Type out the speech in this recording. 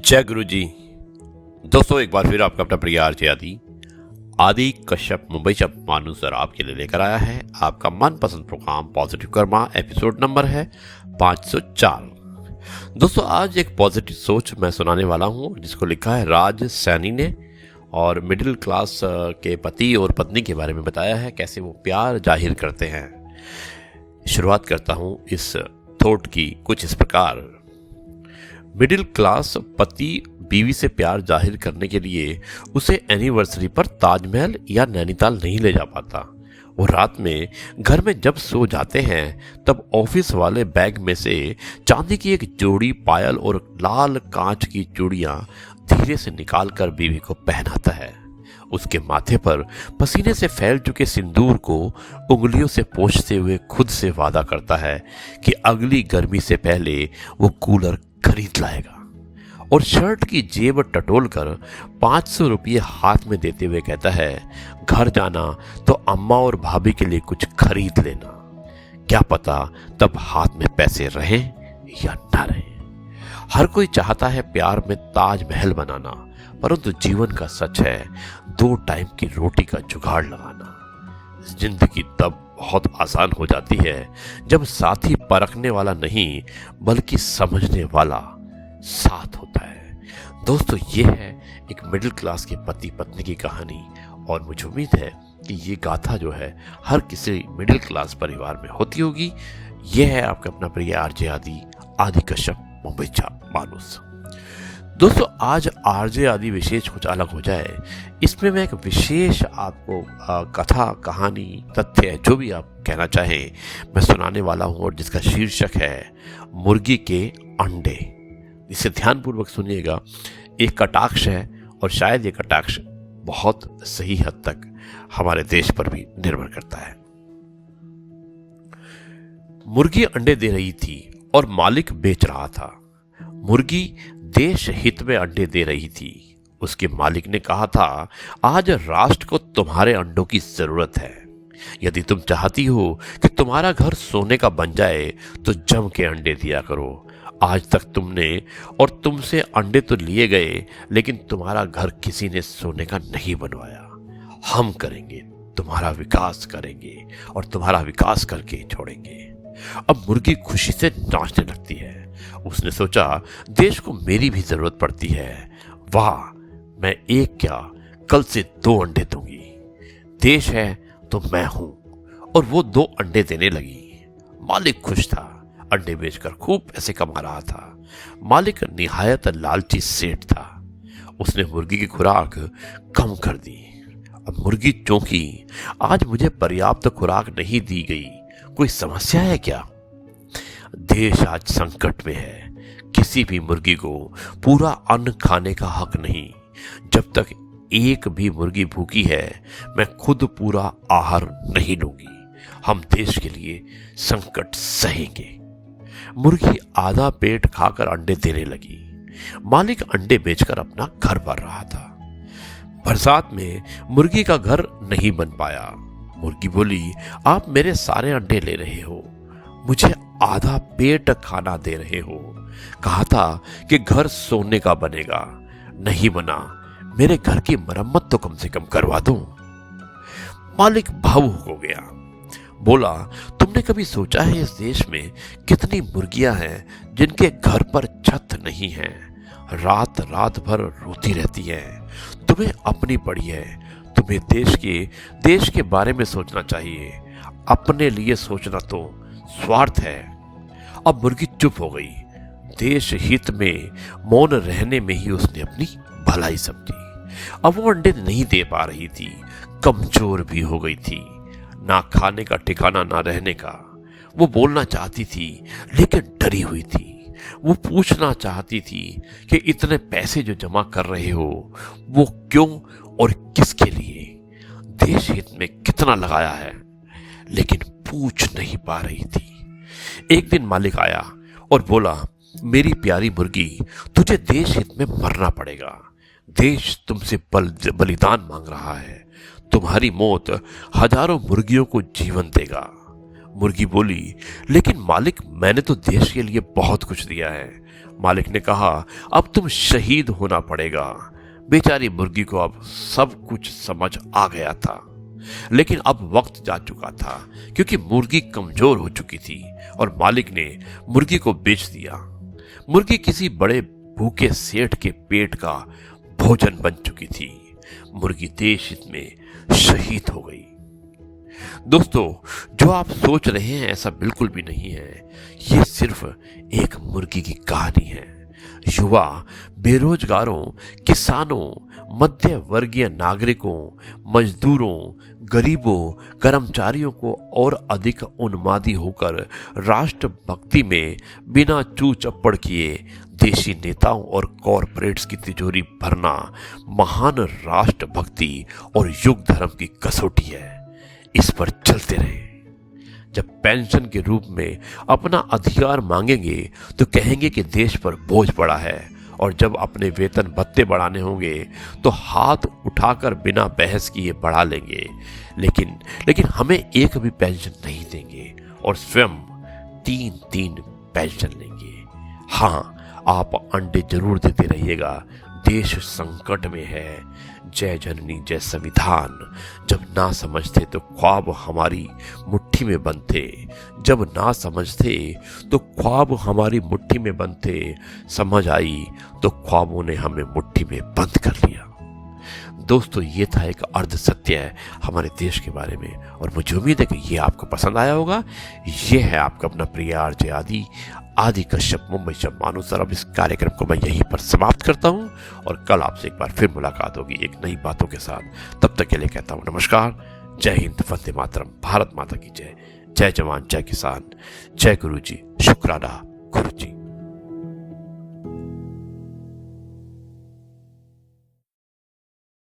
जय गुरु जी। दोस्तों, एक बार फिर आपका अपना प्रिय आरजे आदि कश्यप मुंबई से मानू सर आपके लिए लेकर आया है आपका मनपसंद program positive karma. Episode number है 504। दोस्तों, आज एक पॉजिटिव सोच मैं सुनाने वाला हूं जिसको लिखा है राज सैनी ने, और मिडिल क्लास के पति और पत्नी के बारे में बताया है, कैसे वो प्यार जाहिर करते हैं। शुरुआत करता हूं इस थॉट की कुछ इस प्रकार। मिडिल क्लास पति बीवी से प्यार जाहिर करने के लिए उसे एनिवर्सरी पर ताजमहल या नैनीताल नहीं ले जा पाता। वो रात में घर में जब सो जाते हैं तब ऑफिस वाले बैग में से चांदी की एक जोड़ी पायल और लाल कांच की चूड़ियां धीरे से निकालकर बीवी को पहनाता है। उसके माथे पर पसीने से फैल चुके सिंदूर को उंगलियों से पोंछते हुए खुद से वादा करता है कि अगली गर्मी से पहले वो कूलर खरीद लाएगा, और शर्ट की जेब टटोल कर 500 रुपये हाथ में देते हुए कहता है, घर जाना तो अम्मा और भाभी के लिए कुछ खरीद लेना। क्या पता तब हाथ में पैसे रहे या ना रहे। हर कोई चाहता है प्यार में ताजमहल बनाना, परंतु जीवन का सच है 2 टाइम की रोटी का जुगाड़ लगाना। जिंदगी तब बहुत आसान हो जाती है जब साथी परखने वाला नहीं बल्कि समझने वाला साथ होता है। दोस्तों, ये है एक मिडिल क्लास के पति पत्नी की कहानी, और मुझे उम्मीद है कि ये गाथा जो है हर किसी मिडिल क्लास परिवार में होती होगी। ये है आपका अपना प्रिय आरजे आदि कश्यप मुंबई मानूस। दोस्तों, आज आरजे आदि विशेष कुछ अलग हो जाए, इसमें मैं एक विशेष आपको कथा कहानी तथ्य जो भी आप कहना चाहें मैं सुनाने वाला हूं, और जिसका शीर्षक है मुर्गी के अंडे। इसे ध्यानपूर्वक सुनिएगा। एक कटाक्ष है, और शायद ये कटाक्ष बहुत सही हद तक हमारे देश पर भी निर्भर करता है। मुर्गी अंडे दे रही थी और मालिक बेच रहा था। मुर्गी देश हित में अंडे दे रही थी। उसके मालिक ने कहा था, आज राष्ट्र को तुम्हारे अंडों की जरूरत है। यदि तुम चाहती हो कि तुम्हारा घर सोने का बन जाए तो जम के अंडे दिया करो। आज तक तुमने और तुमसे अंडे तो लिए गए, लेकिन तुम्हारा घर किसी ने सोने का नहीं बनवाया। हम करेंगे, तुम्हारा विकास करेंगे, और तुम्हारा विकास करके छोड़ेंगे। अब मुर्गी खुशी से नाचने लगती है। उसने सोचा, देश को मेरी भी जरूरत पड़ती है। वाह, मैं एक क्या कल से 2 अंडे दूंगी। देश है तो मैं हूं। और वो 2 अंडे देने लगी। मालिक खुश था, अंडे बेचकर खूब पैसे कमा रहा था। मालिक निहायत लालची सेठ था। उसने मुर्गी की खुराक कम कर दी। अब मुर्गी चौंकी, आज मुझे पर्याप्त खुराक नहीं दी गई, कोई समस्या है क्या? देश आज संकट में है। किसी भी मुर्गी को पूरा अन्न खाने का हक नहीं। जब तक एक भी मुर्गी भूखी है, मैं खुद पूरा आहार नहीं लूंगी। हम देश के लिए संकट सहेंगे। मुर्गी आधा पेट खाकर अंडे देने लगी। मालिक अंडे बेचकर अपना घर भर रहा था। बरसात में मुर्गी का घर नहीं बन पाया। मुर्गी बोली, आप मेरे सारे अंडे ले रहे हो, मुझे आधा पेट खाना दे रहे हो। कहा था कि घर सोने का बनेगा, नहीं बना। मेरे घर की मरम्मत तो कम से कम करवा दो। मालिक भावुक हो गया। बोला, तुमने कभी सोचा है इस देश में कितनी मुर्गियां हैं जिनके घर पर छत नहीं है, रात रात भर रोती रहती हैं। तुम्हें अपनी पड़ी है। तुम्हें देश के बारे में सोचना चाहिए। अपने लिए सोचना तो स्वार्थ है। अब मुर्गी चुप हो गई। देश हित में मौन रहने में ही उसने अपनी भलाई समझी। अब वो अंडे नहीं दे पा रही थी, कमजोर भी हो गई थी, ना खाने का ठिकाना ना रहने का। वो बोलना चाहती थी लेकिन डरी हुई थी। वो पूछना चाहती थी कि इतने पैसे जो जमा कर रहे हो वो क्यों और किसके लिए, देश हित में कितना लगाया है, लेकिन पूछ नहीं पा रही थी। एक दिन मालिक आया और बोला, मेरी प्यारी मुर्गी, तुझे देश हित में मरना पड़ेगा। देश तुमसे बलिदान मांग रहा है। तुम्हारी मौत हजारों मुर्गियों को जीवन देगा। मुर्गी बोली, लेकिन मालिक, मैंने तो देश के लिए बहुत कुछ दिया है। मालिक ने कहा, अब तुम शहीद होना पड़ेगा। बेचारी मुर्गी को अब सब कुछ समझ आ गया था, लेकिन अब वक्त जा चुका था क्योंकि मुर्गी कमजोर हो चुकी थी और मालिक ने मुर्गी को बेच दिया। मुर्गी किसी बड़े भूखे सेठ के पेट का भोजन बन चुकी थी। मुर्गी देश हित में शहीद हो गई। दोस्तों, जो आप सोच रहे हैं ऐसा बिल्कुल भी नहीं है। ये सिर्फ एक मुर्गी की कहानी है। युवा, बेरोजगारों, किसानों, मध्य वर्गीय नागरिकों, मजदूरों, गरीबों, कर्मचारियों को और अधिक उन्मादी होकर राष्ट्रभक्ति में बिना चू चप्पड़ किए देशी नेताओं और कॉरपोरेट्स की तिजोरी भरना महान राष्ट्रभक्ति और युग धर्म की कसौटी है। इस पर चलते रहे। जब पेंशन के रूप में अपना अधिकार मांगेंगे तो कहेंगे कि देश पर बोझ पड़ा है, और जब अपने वेतन भत्ते बढ़ाने होंगे तो हाथ उठाकर बिना बहस किए बढ़ा लेंगे। लेकिन हमें एक भी पेंशन नहीं देंगे और स्वयं 3-3 पेंशन लेंगे। हाँ, आप अंडे जरूर देते रहिएगा। देश संकट में है। जय जननी जय संविधान। जब ना समझते तो ख्वाब हमारी मुट्ठी में बंद थे। जब ना समझते तो ख्वाब हमारी मुट्ठी में बंद थे। समझ आई तो ख्वाबों ने हमें मुट्ठी में बंद कर लिया। दोस्तों, ये था एक अर्ध सत्य हमारे देश के बारे में, और मुझे उम्मीद है कि ये आपको पसंद आया होगा। ये है आपका अपना प्रिय आरजे आदि कश्यप, मुंबई से मानुसर। अब इस कार्यक्रम को मैं यहीं पर समाप्त करता हूँ और कल आपसे एक बार फिर मुलाकात होगी एक नई बातों के साथ। तब तक के लिए कहता हूँ नमस्कार। जय हिंद, वंदे मातरम, भारत माता की जय। जय जवान, जय किसान, जय गुरु जी, शुक्राना गुरु जी।